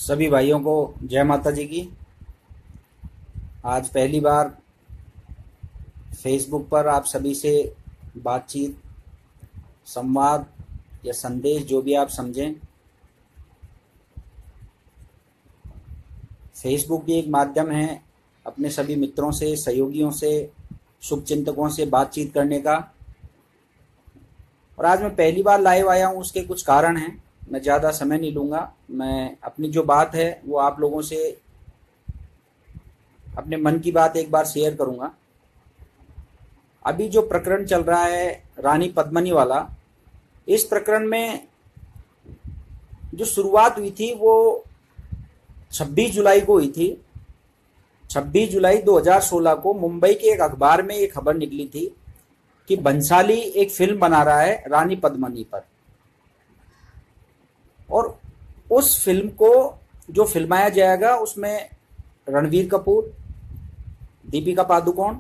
सभी भाइयों को जय माता जी की। आज पहली बार फेसबुक पर आप सभी से बातचीत, संवाद या संदेश जो भी आप समझें। फेसबुक भी एक माध्यम है अपने सभी मित्रों से, सहयोगियों से, शुभचिंतकों से बातचीत करने का। और आज मैं पहली बार लाइव आया हूँ, उसके कुछ कारण हैं। मैं ज़्यादा समय नहीं लूँगा। मैं अपनी जो बात है वो आप लोगों से अपने मन की बात एक बार शेयर करूँगा। अभी जो प्रकरण चल रहा है रानी पद्मिनी वाला, इस प्रकरण में जो शुरुआत हुई थी वो 26 जुलाई को हुई थी। 26 जुलाई 2016 को मुंबई के एक अखबार में एक खबर निकली थी कि बंसाली एक फिल्म बना रहा है रानी पद्मिनी पर, और उस फिल्म को जो फिल्माया जाएगा उसमें रणवीर कपूर, दीपिका पादुकोण,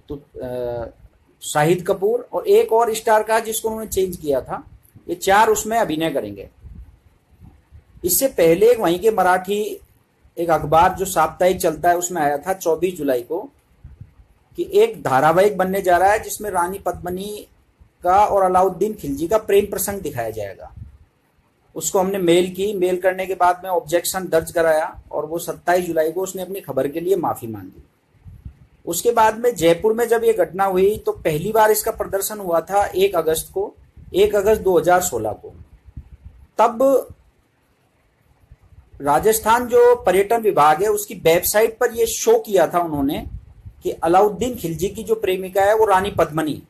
तो शाहिद कपूर और एक और स्टार का जिसको उन्होंने चेंज किया था, ये 4 उसमें अभिनय करेंगे। इससे पहले एक वहीं के मराठी एक अखबार जो साप्ताहिक चलता है उसमें आया था 24 जुलाई को कि एक धारावाहिक बनने जा रहा है जिसमें रानी पद्मिनी का और अलाउद्दीन खिलजी का प्रेम प्रसंग दिखाया जाएगा। उसको हमने मेल करने के बाद में ऑब्जेक्शन दर्ज कराया और वो 27 जुलाई को उसने अपनी खबर के लिए माफी मांगी। उसके बाद में जयपुर में जब ये घटना हुई तो पहली बार इसका प्रदर्शन हुआ था 1 अगस्त 2016 को। तब राजस्थान जो पर्यटन विभाग है उसकी वेबसाइट पर यह शो किया था उन्होंने कि अलाउद्दीन खिलजी की जो प्रेमिका है वो रानी पद्मिनी।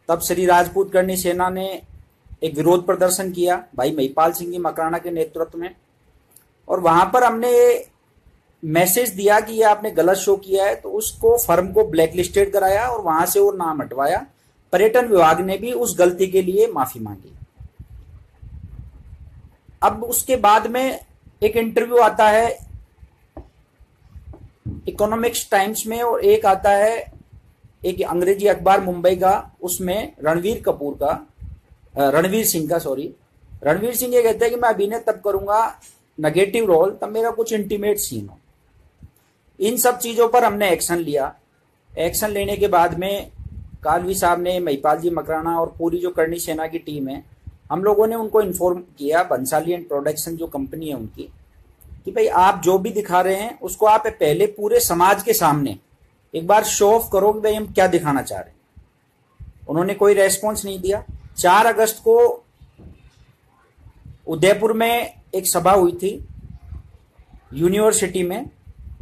तब श्री राजपूत करणी सेना ने एक विरोध प्रदर्शन किया भाई महिपाल सिंह जी मकराना के नेतृत्व में, और वहां पर हमने मैसेज दिया कि ये आपने गलत शो किया है, तो उसको फर्म को ब्लैकलिस्टेड कराया और वहां से वो नाम हटवाया। पर्यटन विभाग ने भी उस गलती के लिए माफी मांगी। अब उसके बाद में एक इंटरव्यू आता है इकोनॉमिक्स टाइम्स में और एक आता है एक अंग्रेजी अखबार मुंबई का, उसमें रणवीर सिंह ये कहते हैं कि मैं अभिनय तब करूंगा नेगेटिव रोल तब मेरा कुछ इंटीमेट सीन हो। इन सब चीजों पर हमने एक्शन लिया। एक्शन लेने के बाद में कालवी साहब ने, महिपाल जी मकराना और पूरी जो करणी सेना की टीम है, हम लोगों ने उनको इन्फॉर्म किया, बंसाली एंड प्रोडक्शन जो कंपनी है उनकी, कि भाई आप जो भी दिखा रहे हैं उसको आप पहले पूरे समाज के सामने एक बार शो ऑफ करो कि भाई हम क्या दिखाना चाह रहे हैं। उन्होंने कोई रेस्पॉन्स नहीं दिया। 4 अगस्त को उदयपुर में एक सभा हुई थी यूनिवर्सिटी में।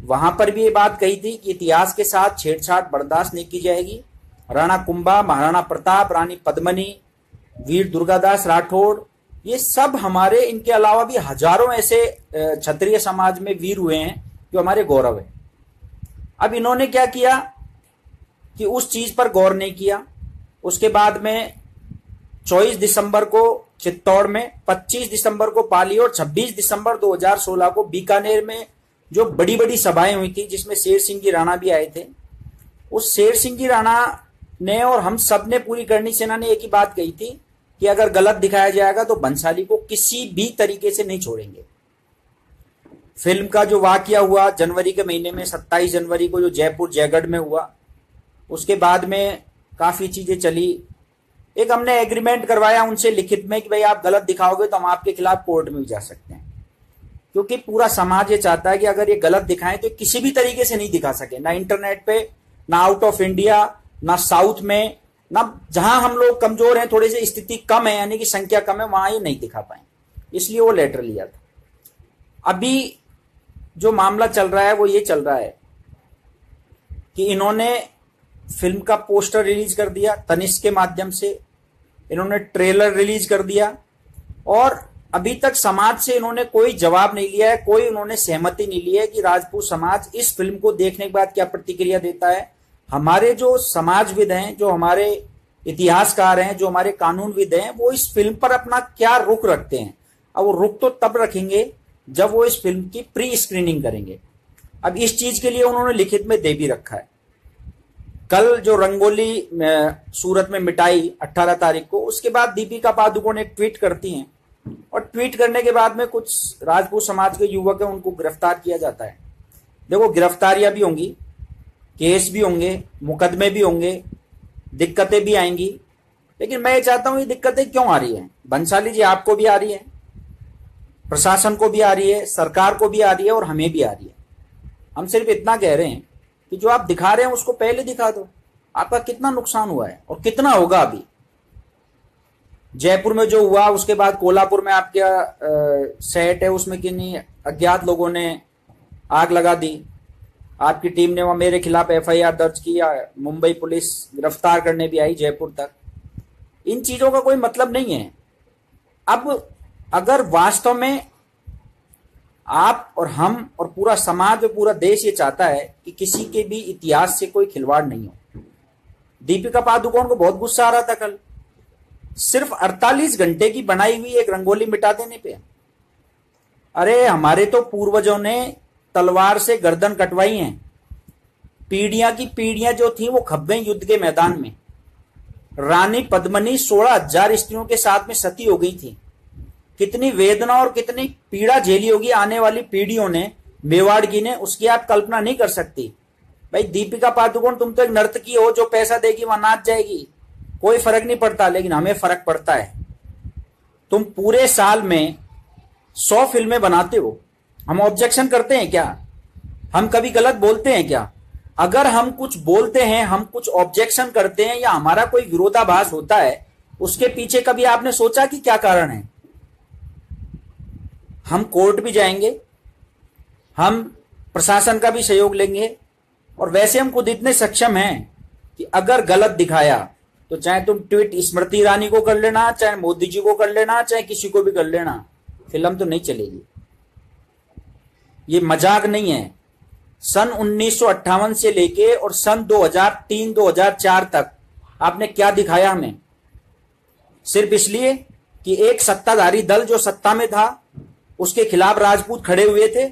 वहां पर भी ये बात कही थी कि इतिहास के साथ छेड़छाड़ बर्दाश्त नहीं की जाएगी। राणा कुंभा, महाराणा प्रताप, रानी पद्मिनी, वीर दुर्गादास राठौड़, ये सब हमारे, इनके अलावा भी हजारों ऐसे क्षत्रिय समाज में वीर हुए हैं जो हमारे गौरव है। अब इन्होंने क्या किया कि उस चीज पर गौर नहीं किया। उसके बाद में 24 दिसंबर को चित्तौड़ में, 25 दिसंबर को पाली और 26 दिसंबर 2016 को बीकानेर में जो बड़ी बड़ी सभाएं हुई थी जिसमें शेर सिंह जी राणा भी आए थे, उस शेर सिंह जी राणा ने और हम सब ने, पूरी करणी सेना ने एक ही बात कही थी कि अगर गलत दिखाया जाएगा तो बंसाली को किसी भी तरीके से नहीं छोड़ेंगे। फिल्म का जो वाकया हुआ जनवरी के महीने में, 27 जनवरी को जो जयपुर जयगढ़ में हुआ, उसके बाद में काफी चीजें चली। एक हमने एग्रीमेंट करवाया उनसे लिखित में कि भाई आप गलत दिखाओगे तो हम आपके खिलाफ कोर्ट में भी जा सकते हैं, क्योंकि पूरा समाज ये चाहता है कि अगर ये गलत दिखाएं तो किसी भी तरीके से नहीं दिखा सके, ना इंटरनेट पे, ना आउट ऑफ इंडिया, ना साउथ में, ना जहां हम लोग कमजोर हैं, थोड़ी सी स्थिति कम है यानी कि संख्या कम है, वहां ये नहीं दिखा पाए। इसलिए वो लेटर लिया था। अभी जो मामला चल रहा है वो ये चल रहा है कि इन्होंने फिल्म का पोस्टर रिलीज कर दिया तनिष्क के माध्यम से, इन्होंने ट्रेलर रिलीज कर दिया और अभी तक समाज से इन्होंने कोई जवाब नहीं लिया है, कोई उन्होंने सहमति नहीं ली है कि राजपूत समाज इस फिल्म को देखने के बाद क्या प्रतिक्रिया देता है। हमारे जो समाजविद हैं, जो हमारे इतिहासकार हैं, जो हमारे कानूनविद हैं, वो इस फिल्म पर अपना क्या रुख रखते हैं। अब वो रुख तो तब रखेंगे जब वो इस फिल्म की प्री स्क्रीनिंग करेंगे। अब इस चीज के लिए उन्होंने लिखित में दे भी रखा है। कल जो रंगोली सूरत में मिटाई 18 तारीख को, उसके बाद दीपिका पादुकोण एक ट्वीट करती हैं और ट्वीट करने के बाद में कुछ राजपूत समाज के युवक हैं, उनको गिरफ्तार किया जाता है। देखो, गिरफ्तारियां भी होंगी, केस भी होंगे, मुकदमे भी होंगे, दिक्कतें भी आएंगी, लेकिन मैं ये चाहता हूं ये दिक्कतें क्यों आ रही हैं? बंसाली जी, आपको भी आ रही है, प्रशासन को भी आ रही है, सरकार को भी आ रही है और हमें भी आ रही है। हम सिर्फ इतना कह रहे हैं कि जो आप दिखा रहे हैं उसको पहले दिखा दो। आपका कितना नुकसान हुआ है और कितना होगा अभी। जयपुर में जो हुआ, उसके बाद कोल्हापुर में आपका सेट है, उसमें किन्हीं अज्ञात लोगों ने आग लगा दी, आपकी टीम ने वहां मेरे खिलाफ एफआईआर दर्ज किया, मुंबई पुलिस गिरफ्तार करने भी आई जयपुर तक। इन चीजों का कोई मतलब नहीं है। अब अगर वास्तव में आप और हम और पूरा समाज और पूरा देश ये चाहता है कि किसी के भी इतिहास से कोई खिलवाड़ नहीं हो। दीपिका पादुकोण को बहुत गुस्सा आ रहा था कल, सिर्फ 48 घंटे की बनाई हुई एक रंगोली मिटा देने पे। अरे हमारे तो पूर्वजों ने तलवार से गर्दन कटवाई हैं, पीढ़ियां की पीढ़ियां जो थी वो खप गई युद्ध के मैदान में। रानी पद्मिनी 16,000 स्त्रियों के साथ में सती हो गई थी। कितनी वेदना और कितनी पीड़ा झेली होगी आने वाली पीढ़ियों ने, मेवाड़ की ने, उसकी आप कल्पना नहीं कर सकती। भाई दीपिका पादुकोण, तुम तो एक नर्तकी हो, जो पैसा देगी वहां नाच जाएगी, कोई फर्क नहीं पड़ता, लेकिन हमें फर्क पड़ता है। तुम पूरे साल में 100 फिल्में बनाते हो, हम ऑब्जेक्शन करते हैं क्या? हम कभी गलत बोलते हैं क्या? अगर हम कुछ बोलते हैं, हम कुछ ऑब्जेक्शन करते हैं या हमारा कोई विरोधाभास होता है, उसके पीछे कभी आपने सोचा कि क्या कारण है? हम कोर्ट भी जाएंगे, हम प्रशासन का भी सहयोग लेंगे, और वैसे हम खुद इतने सक्षम हैं कि अगर गलत दिखाया तो चाहे तुम ट्वीट स्मृति ईरानी को कर लेना, चाहे मोदी जी को कर लेना, चाहे किसी को भी कर लेना, फिल्म तो नहीं चलेगी। ये मजाक नहीं है। सन 1958 से लेके और सन 2003-2004 तक आपने क्या दिखाया हमें? सिर्फ इसलिए कि एक सत्ताधारी दल जो सत्ता में था उसके खिलाफ राजपूत खड़े हुए थे,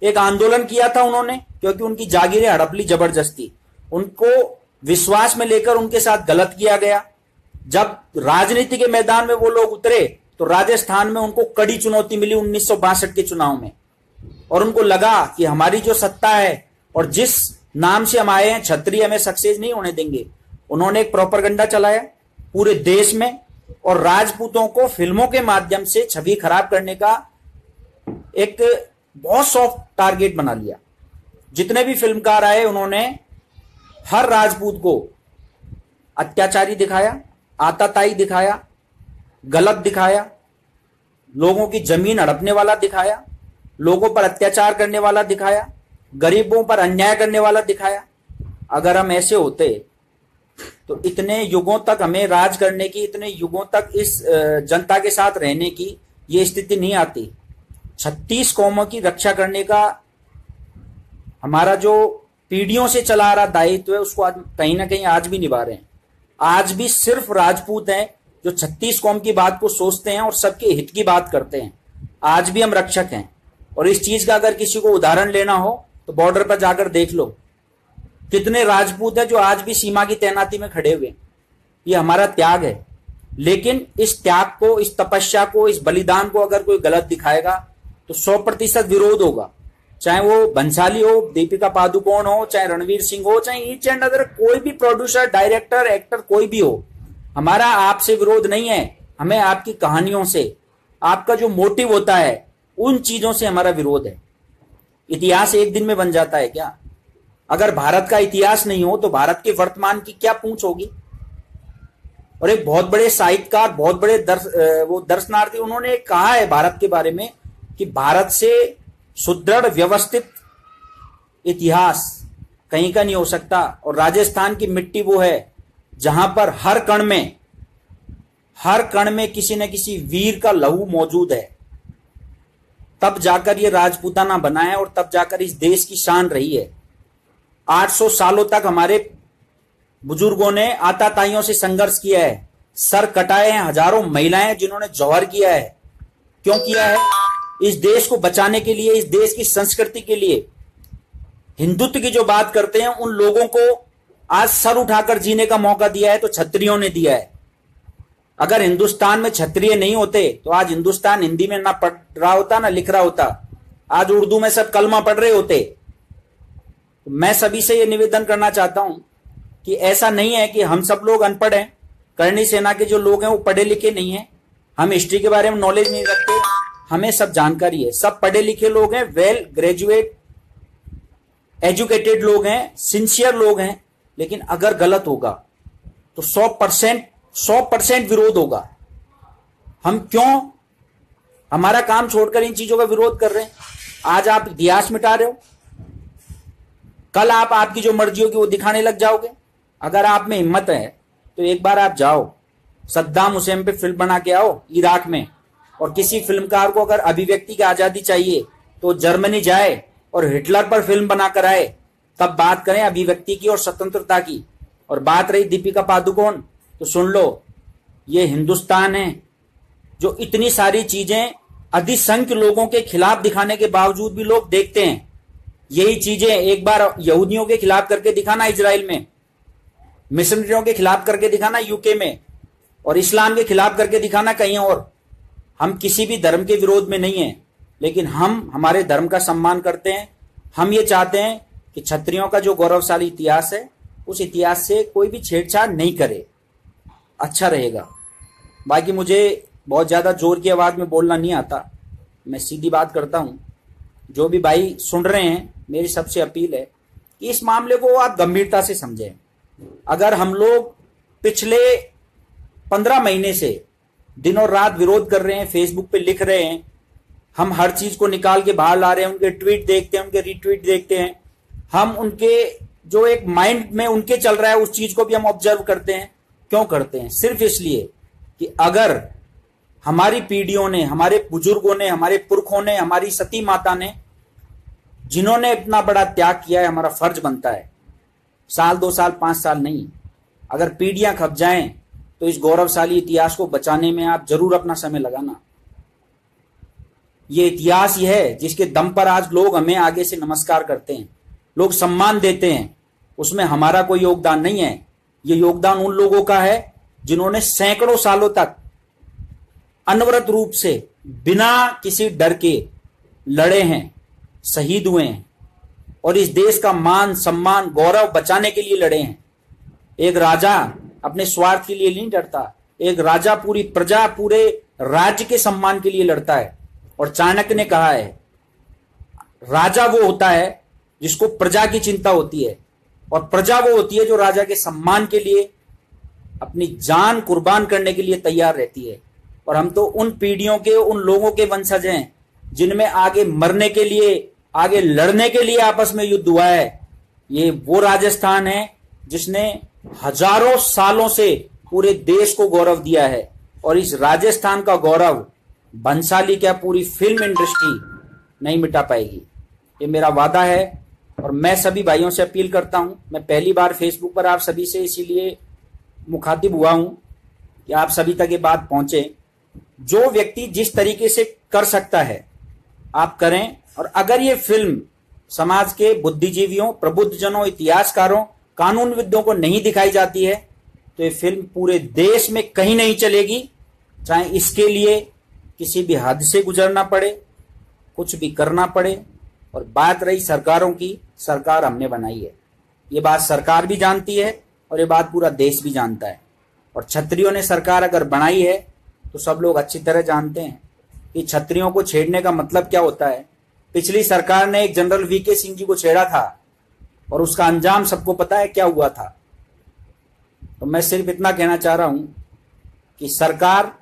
एक आंदोलन किया था उन्होंने, क्योंकि उनकी जागीरें हड़प ली जबरदस्ती, उनको विश्वास में लेकर उनके साथ गलत किया गया। जब राजनीति के मैदान में वो लोग उतरे तो राजस्थान में उनको कड़ी चुनौती मिली 1962 के चुनाव में, और उनको लगा कि हमारी जो सत्ता है और जिस नाम से हम आए हैं, क्षत्रिय, हमें सक्सेस नहीं होने देंगे। उन्होंने एक प्रोपेगेंडा चलाया पूरे देश में और राजपूतों को फिल्मों के माध्यम से छवि खराब करने का एक बहुत सॉफ्ट टारगेट बना लिया। जितने भी फिल्मकार आए उन्होंने हर राजपूत को अत्याचारी दिखाया, आताताई दिखाया, गलत दिखाया, लोगों की जमीन हड़पने वाला दिखाया, लोगों पर अत्याचार करने वाला दिखाया, गरीबों पर अन्याय करने वाला दिखाया। अगर हम ऐसे होते तो इतने युगों तक हमें राज करने की, इतने युगों तक इस जनता के साथ रहने की ये स्थिति नहीं आती। 36 कौमों की रक्षा करने का हमारा जो पीढ़ियों से चला आ रहा दायित्व है, उसको आज कहीं ना कहीं आज भी निभा रहे हैं। आज भी सिर्फ राजपूत हैं जो 36 कौम की बात को सोचते हैं और सबके हित की बात करते हैं। आज भी हम रक्षक हैं, और इस चीज का अगर किसी को उदाहरण लेना हो तो बॉर्डर पर जाकर देख लो, कितने राजपूत हैं जो आज भी सीमा की तैनाती में खड़े हुए। ये हमारा त्याग है, लेकिन इस त्याग को, इस तपस्या को, इस बलिदान को अगर कोई गलत दिखाएगा तो 100% विरोध होगा। चाहे वो बंसाली हो, दीपिका पादुकोण हो, चाहे रणवीर सिंह हो, चाहे ईच एंड अदर कोई भी प्रोड्यूसर, डायरेक्टर, एक्टर कोई भी हो। हमारा आपसे विरोध नहीं है, हमें आपकी कहानियों से, आपका जो मोटिव होता है उन चीजों से हमारा विरोध है। इतिहास एक दिन में बन जाता है क्या? अगर भारत का इतिहास नहीं हो तो भारत के वर्तमान की क्या पूंछ होगी? और एक बहुत बड़े साहित्यकार, बहुत बड़े दर्शनार्थी, उन्होंने कहा है भारत के बारे में कि भारत से सुदृढ़ व्यवस्थित इतिहास कहीं का नहीं हो सकता। और राजस्थान की मिट्टी वो है जहां पर हर कण में किसी न किसी वीर का लहू मौजूद है। तब जाकर ये राजपूताना बना है और तब जाकर इस देश की शान रही है। 800 सालों तक हमारे बुजुर्गों ने आताताइयों से संघर्ष किया है, सर कटाए हैं हजारों महिलाएं जिन्होंने जौहर किया है। क्यों किया है? इस देश को बचाने के लिए, इस देश की संस्कृति के लिए। हिंदुत्व की जो बात करते हैं उन लोगों को आज सर उठाकर जीने का मौका दिया है तो क्षत्रियों ने दिया है। अगर हिंदुस्तान में क्षत्रिय नहीं होते तो आज हिंदुस्तान हिंदी में ना पढ़ रहा होता ना लिख रहा होता, आज उर्दू में सब कलमा पढ़ रहे होते। तो मैं सभी से यह निवेदन करना चाहता हूं कि ऐसा नहीं है कि हम सब लोग अनपढ़ हैं। करणी सेना के जो लोग हैं वो पढ़े लिखे नहीं हैं, हम हिस्ट्री के बारे में नॉलेज नहीं रखते, हमें सब जानकारी है। सब पढ़े लिखे लोग हैं, वेल ग्रेजुएट एजुकेटेड लोग हैं, सिंसियर लोग हैं। लेकिन अगर गलत होगा तो 100% विरोध होगा। हम क्यों हमारा काम छोड़कर इन चीजों का विरोध कर रहे हैं? आज आप इतिहास मिटा रहे हो, कल आप आपकी जो मर्जी होगी वो दिखाने लग जाओगे। अगर आप में हिम्मत है तो एक बार आप जाओ, सद्दाम हुसैन पे फिल्म बना के आओ इराक में, और किसी फिल्मकार को अगर अभिव्यक्ति की आजादी चाहिए तो जर्मनी जाए और हिटलर पर फिल्म बनाकर आए, तब बात करें अभिव्यक्ति की और स्वतंत्रता की। और बात रही दीपिका पादुकोण, तो सुन लो, ये हिंदुस्तान है जो इतनी सारी चीजें अधिसंख्य लोगों के खिलाफ दिखाने के बावजूद भी लोग देखते हैं। यही चीजें एक बार यहूदियों के खिलाफ करके दिखाना इजराइल में, मिशनरियों के खिलाफ करके दिखाना यूके में, और इस्लाम के खिलाफ करके दिखाना कहीं और। हम किसी भी धर्म के विरोध में नहीं है, लेकिन हम हमारे धर्म का सम्मान करते हैं। हम ये चाहते हैं कि क्षत्रियों का जो गौरवशाली इतिहास है उस इतिहास से कोई भी छेड़छाड़ नहीं करे, अच्छा रहेगा। बाकी मुझे बहुत ज्यादा जोर की आवाज में बोलना नहीं आता, मैं सीधी बात करता हूं। जो भी भाई सुन रहे हैं, मेरी सबसे अपील है कि इस मामले को आप गंभीरता से समझें। अगर हम लोग पिछले 15 महीने से दिन और रात विरोध कर रहे हैं, फेसबुक पे लिख रहे हैं, हम हर चीज को निकाल के बाहर ला रहे हैं, उनके ट्वीट देखते हैं, उनके रीट्वीट देखते हैं, हम उनके जो एक माइंड में उनके चल रहा है उस चीज को भी हम ऑब्जर्व करते हैं। क्यों करते हैं? सिर्फ इसलिए कि अगर हमारी पीढ़ियों ने, हमारे बुजुर्गों ने, हमारे पुरखों ने, हमारी सती माता ने, जिन्होंने इतना बड़ा त्याग किया है, हमारा फर्ज बनता है, साल 2 साल 5 साल नहीं, अगर पीढ़ियां खप जाएं तो इस गौरवशाली इतिहास को बचाने में आप जरूर अपना समय लगाना। ये इतिहास ही है जिसके दम पर आज लोग हमें आगे से नमस्कार करते हैं, लोग सम्मान देते हैं। उसमें हमारा कोई योगदान नहीं है, ये योगदान उन लोगों का है जिन्होंने सैकड़ों सालों तक अनवरत रूप से बिना किसी डर के लड़े हैं, शहीद हुए हैं और इस देश का मान सम्मान गौरव बचाने के लिए लड़े हैं। एक राजा अपने स्वार्थ के लिए नहीं लड़ता, एक राजा पूरी प्रजा, पूरे राज्य के सम्मान के लिए लड़ता है। और चाणक्य ने कहा है, राजा वो होता है जिसको प्रजा की चिंता होती है, और प्रजा वो होती है जो राजा के सम्मान के लिए अपनी जान कुर्बान करने के लिए तैयार रहती है। और हम तो उन पीढ़ियों के, उन लोगों के वंशज हैं जिनमें आगे मरने के लिए, आगे लड़ने के लिए आपस में युद्ध हुआ है। ये वो राजस्थान है जिसने हजारों सालों से पूरे देश को गौरव दिया है, और इस राजस्थान का गौरव बंसाली क्या पूरी फिल्म इंडस्ट्री नहीं मिटा पाएगी। ये मेरा वादा है। और मैं सभी भाइयों से अपील करता हूं, मैं पहली बार फेसबुक पर आप सभी से इसीलिए मुखातिब हुआ हूं कि आप सभी तक ये बात पहुंचे। जो व्यक्ति जिस तरीके से कर सकता है आप करें, और अगर ये फिल्म समाज के बुद्धिजीवियों, प्रबुद्धजनों, इतिहासकारों, कानूनविदों को नहीं दिखाई जाती है तो ये फिल्म पूरे देश में कहीं नहीं चलेगी, चाहे इसके लिए किसी भी हद से गुजरना पड़े, कुछ भी करना पड़े। और बात रही सरकारों की, सरकार हमने बनाई है, ये बात सरकार भी जानती है और ये बात पूरा देश भी जानता है। और क्षत्रियों ने सरकार अगर बनाई है तो सब लोग अच्छी तरह जानते हैं कि क्षत्रियों को छेड़ने का मतलब क्या होता है। पिछली सरकार ने एक जनरल वीके सिंह जी को छेड़ा था और उसका अंजाम सबको पता है क्या हुआ था। तो मैं सिर्फ इतना कहना चाह रहा हूं कि सरकार,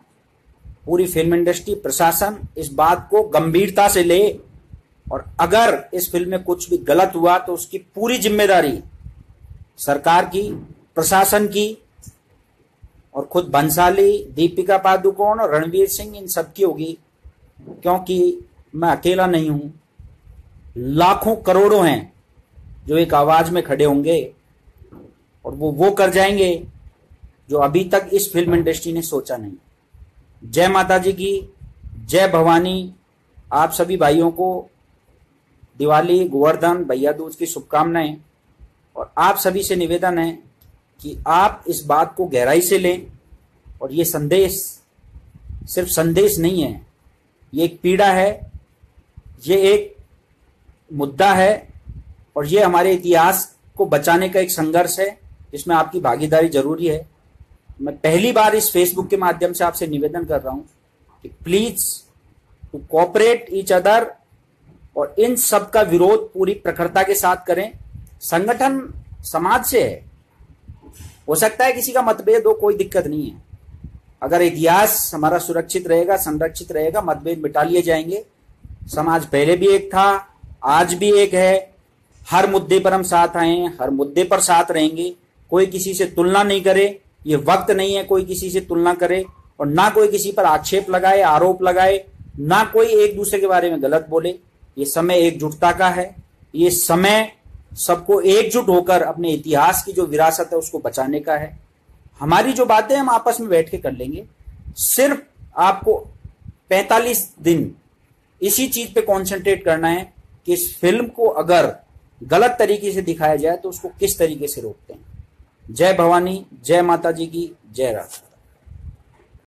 पूरी फिल्म इंडस्ट्री, प्रशासन इस बात को गंभीरता से ले, और अगर इस फिल्म में कुछ भी गलत हुआ तो उसकी पूरी जिम्मेदारी सरकार की, प्रशासन की, और खुद बंसाली, दीपिका पादुकोण और रणवीर सिंह, इन सब की होगी। क्योंकि मैं अकेला नहीं हूं, लाखों करोड़ों हैं जो एक आवाज में खड़े होंगे और वो कर जाएंगे जो अभी तक इस फिल्म इंडस्ट्री ने सोचा नहीं। जय माता जी की, जय भवानी। आप सभी भाइयों को दिवाली, गोवर्धन, भैया दूज की शुभकामनाएं। और आप सभी से निवेदन है कि आप इस बात को गहराई से लें और ये संदेश सिर्फ संदेश नहीं है, ये एक पीड़ा है, ये एक मुद्दा है और ये हमारे इतिहास को बचाने का एक संघर्ष है जिसमें आपकी भागीदारी जरूरी है। मैं पहली बार इस फेसबुक के माध्यम से आपसे निवेदन कर रहा हूं कि please to cooperate each other और इन सब का विरोध पूरी प्रखरता के साथ करें। संगठन समाज से है, हो सकता है किसी का मतभेद हो, कोई दिक्कत नहीं है। अगर इतिहास हमारा सुरक्षित रहेगा, संरक्षित रहेगा, मतभेद मिटा लिए जाएंगे। समाज पहले भी एक था, आज भी एक है। हर मुद्दे पर हम साथ आए हैं, हर मुद्दे पर साथ रहेंगे। कोई किसी से तुलना नहीं करे, ये वक्त नहीं है कोई किसी से तुलना करे और ना कोई किसी पर आक्षेप लगाए, आरोप लगाए, ना कोई एक दूसरे के बारे में गलत बोले। ये समय एकजुटता का है, ये समय सबको एकजुट होकर अपने इतिहास की जो विरासत है उसको बचाने का है। हमारी जो बातें हम आपस में बैठ के कर लेंगे। सिर्फ आपको 45 दिन इसी चीज पे कंसंट्रेट करना है कि इस फिल्म को अगर गलत तरीके से दिखाया जाए तो उसको किस तरीके से रोकते हैं। जय भवानी, जय माता जी की, जय राधा।